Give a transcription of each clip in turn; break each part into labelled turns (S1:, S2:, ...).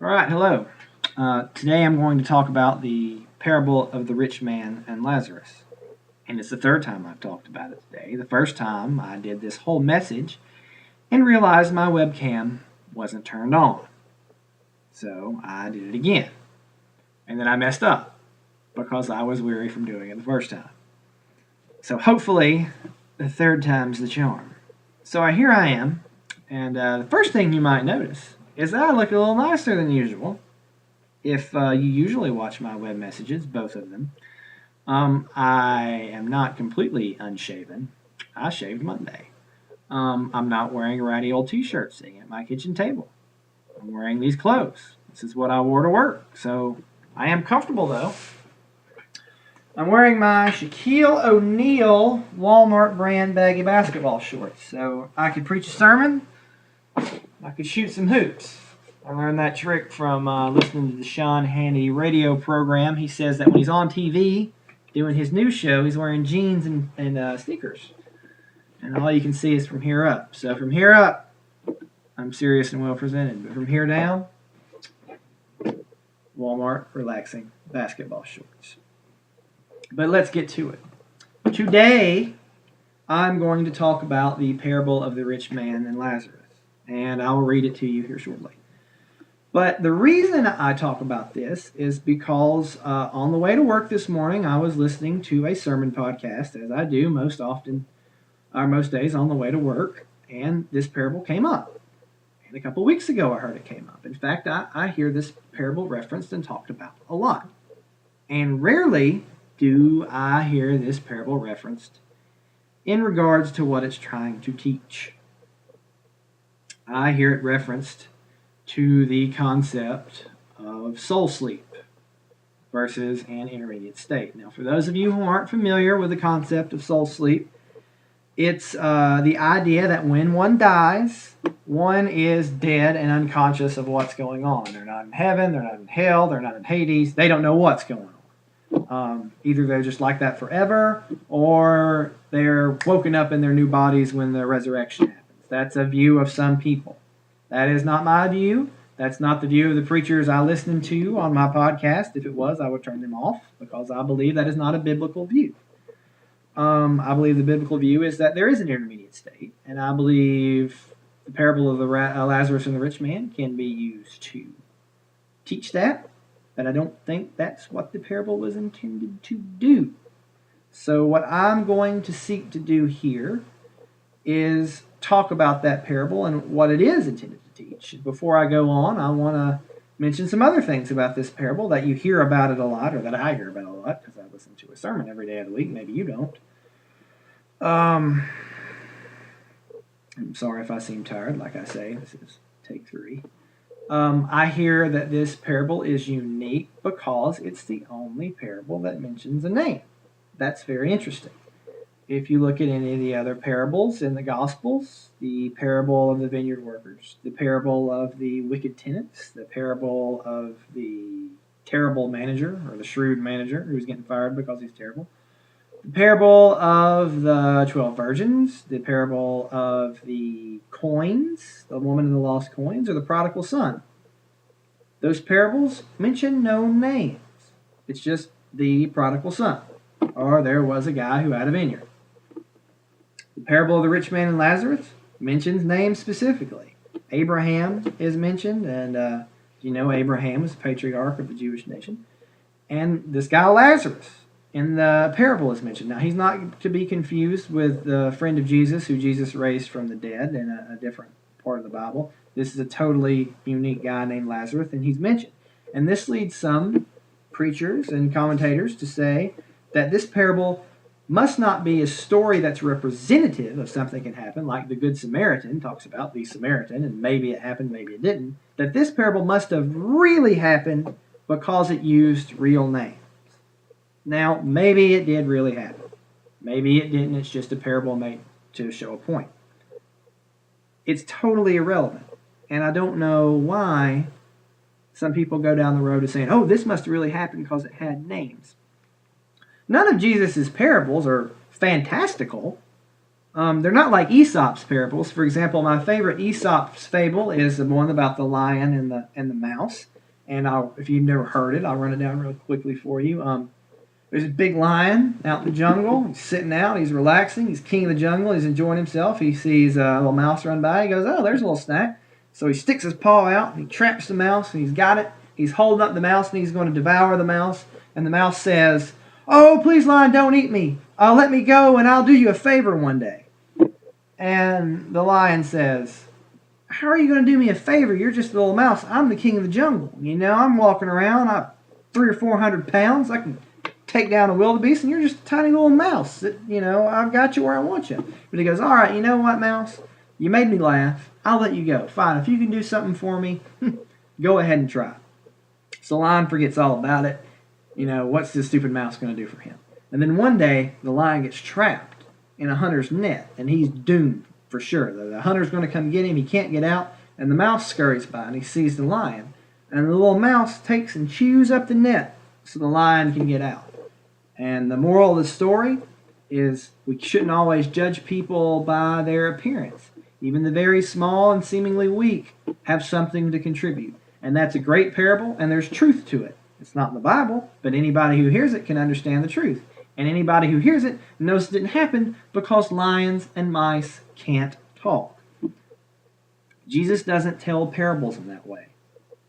S1: All right, hello. Today I'm going to talk about the parable of the rich man and Lazarus. And it's the third time I've talked about it today. The first time I did this whole message and realized my webcam wasn't turned on. So I did it again. And then I messed up because I was weary from doing it the first time. So hopefully the third time's the charm. So here I am. And the first thing you might notice is that I look a little nicer than usual. If you usually watch my web messages, both of them, I am not completely unshaven. I shaved Monday. I'm not wearing a ratty old t-shirt sitting at my kitchen table. I'm wearing these clothes. This is what I wore to work. So I am comfortable though. I'm wearing my Shaquille O'Neal Walmart brand baggy basketball shorts. So I could preach a sermon. I could shoot some hoops. I learned that trick from listening to the Sean Hannity radio program. He says that when he's on TV doing his news show, he's wearing jeans and sneakers. And all you can see is from here up. So from here up, I'm serious and well presented. But from here down, Walmart relaxing basketball shorts. But let's get to it. Today, I'm going to talk about the parable of the rich man and Lazarus. And I will read it to you here shortly. But the reason I talk about this is because on the way to work this morning, I was listening to a sermon podcast, as I do most often, or most days on the way to work, and this parable came up. And a couple of weeks ago, I heard it came up. In fact, I hear this parable referenced and talked about a lot. And rarely do I hear this parable referenced in regards to what it's trying to teach. I hear it referenced to the concept of soul sleep versus an intermediate state. Now, for those of you who aren't familiar with the concept of soul sleep, it's the idea that when one dies, one is dead and unconscious of what's going on. They're not in heaven, they're not in hell, they're not in Hades, they don't know what's going on. Either they're just like that forever, or they're woken up in their new bodies when the resurrection happens. That's a view of some people. That is not my view. That's not the view of the preachers I listen to on my podcast. If it was, I would turn them off because I believe that is not a biblical view. I believe the biblical view is that there is an intermediate state, and I believe the parable of the Lazarus and the rich man can be used to teach that, but I don't think that's what the parable was intended to do. So what I'm going to seek to do here is talk about that parable and what it is intended to teach. Before I go on, I want to mention some other things about this parable that you hear about it a lot, or that I hear about a lot, because I listen to a sermon every day of the week. Maybe you don't. I'm sorry if I seem tired. Like I say, this is take 3. I hear that this parable is unique because it's the only parable that mentions a name. That's very interesting. If you look at any of the other parables in the Gospels, the parable of the vineyard workers, the parable of the wicked tenants, the parable of the terrible manager or the shrewd manager who's getting fired because he's terrible, the parable of the 12 virgins, the parable of the coins, the woman and the lost coins, or the prodigal son. Those parables mention no names. It's just the prodigal son, or there was a guy who had a vineyard. The parable of the rich man and Lazarus mentions names specifically. Abraham is mentioned, and you know Abraham was the patriarch of the Jewish nation. And this guy Lazarus in the parable is mentioned. Now, he's not to be confused with the friend of Jesus who Jesus raised from the dead in a different part of the Bible. This is a totally unique guy named Lazarus, and he's mentioned. And this leads some preachers and commentators to say that this parable must not be a story that's representative of something that can happen, like the Good Samaritan talks about the Samaritan, and maybe it happened, maybe it didn't. That this parable must have really happened because it used real names. Now, maybe it did really happen. Maybe it didn't. It's just a parable made to show a point. It's totally irrelevant. And I don't know why some people go down the road of saying, oh, this must have really happened because it had names. None of Jesus' parables are fantastical. They're not like Aesop's parables. For example, my favorite Aesop's fable is the one about the lion and the mouse. And if you've never heard it, I'll run it down real quickly for you. There's a big lion out in the jungle. He's sitting out. He's relaxing. He's king of the jungle. He's enjoying himself. He sees a little mouse run by. He goes, "Oh, there's a little snack." So he sticks his paw out and he traps the mouse and he's got it. He's holding up the mouse and he's going to devour the mouse. And the mouse says, "Oh, please, lion, don't eat me. Let me go and I'll do you a favor one day." And the lion says, "How are you going to do me a favor? You're just a little mouse. I'm the king of the jungle. You know, I'm walking around. I'm 300 or 400 pounds. I can take down a wildebeest, and you're just a tiny little mouse. I've got you where I want you." But he goes, "All right, you know what, mouse? You made me laugh. I'll let you go. Fine, if you can do something for me, go ahead and try." So the lion forgets all about it. What's this stupid mouse going to do for him? And then one day, the lion gets trapped in a hunter's net, and he's doomed for sure. The hunter's going to come get him. He can't get out, and the mouse scurries by, and he sees the lion. And the little mouse takes and chews up the net so the lion can get out. And the moral of the story is we shouldn't always judge people by their appearance. Even the very small and seemingly weak have something to contribute. And that's a great parable, and there's truth to it. It's not in the Bible, but anybody who hears it can understand the truth. And anybody who hears it knows it didn't happen because lions and mice can't talk. Jesus doesn't tell parables in that way.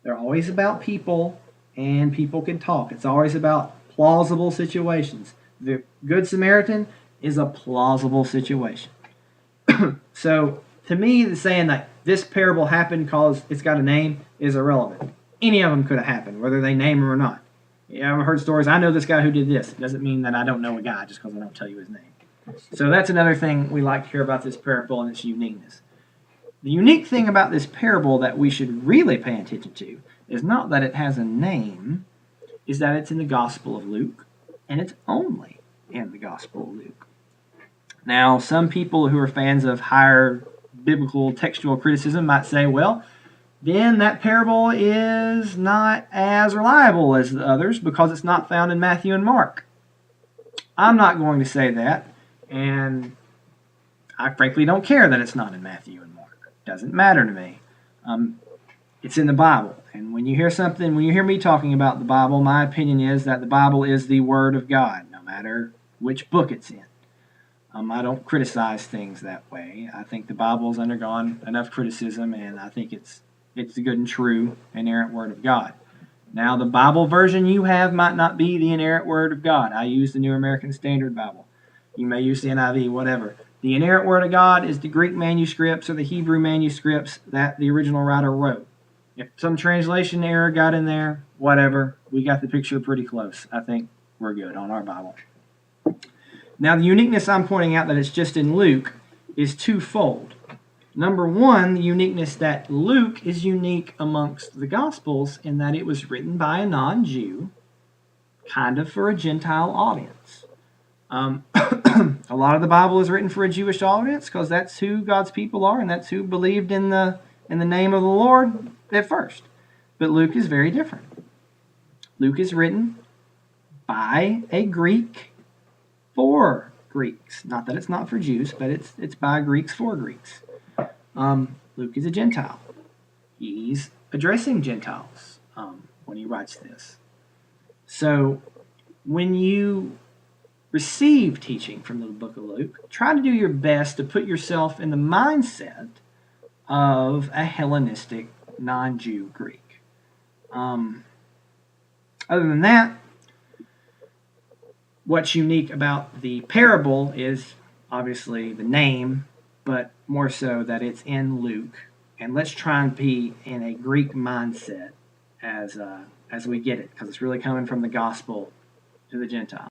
S1: They're always about people, and people can talk. It's always about plausible situations. The Good Samaritan is a plausible situation. So, to me, the saying that this parable happened because it's got a name is irrelevant. Any of them could have happened, whether they name him or not. I've heard stories. I know this guy who did this. It doesn't mean that I don't know a guy just because I don't tell you his name. So that's another thing we like to hear about this parable and its uniqueness. The unique thing about this parable that we should really pay attention to is not that it has a name, is that it's in the Gospel of Luke, and it's only in the Gospel of Luke. Now, some people who are fans of higher biblical textual criticism might say, well, then that parable is not as reliable as the others because it's not found in Matthew and Mark. I'm not going to say that, and I frankly don't care that it's not in Matthew and Mark. It doesn't matter to me. It's in the Bible, and when you hear me talking about the Bible, my opinion is that the Bible is the Word of God, no matter which book it's in. I don't criticize things that way. I think the Bible's undergone enough criticism, and I think it's the good and true inerrant Word of God. Now, the Bible version you have might not be the inerrant Word of God. I use the New American Standard Bible. You may use the NIV, whatever. The inerrant Word of God is the Greek manuscripts or the Hebrew manuscripts that the original writer wrote. If some translation error got in there, whatever, we got the picture pretty close. I think we're good on our Bible. Now, the uniqueness I'm pointing out that it's just in Luke is twofold. Number one, the uniqueness that Luke is unique amongst the Gospels in that it was written by a non-Jew, kind of for a Gentile audience. A lot of the Bible is written for a Jewish audience because that's who God's people are and that's who believed in the name of the Lord at first. But Luke is very different. Luke is written by a Greek for Greeks. Not that it's not for Jews, but it's by Greeks for Greeks. Luke is a Gentile. He's addressing Gentiles when he writes this. So when you receive teaching from the book of Luke, try to do your best to put yourself in the mindset of a Hellenistic non-Jew Greek. Other than that, what's unique about the parable is obviously the name, but more so that it's in Luke. And let's try and be in a Greek mindset as we get it, because it's really coming from the gospel to the Gentiles.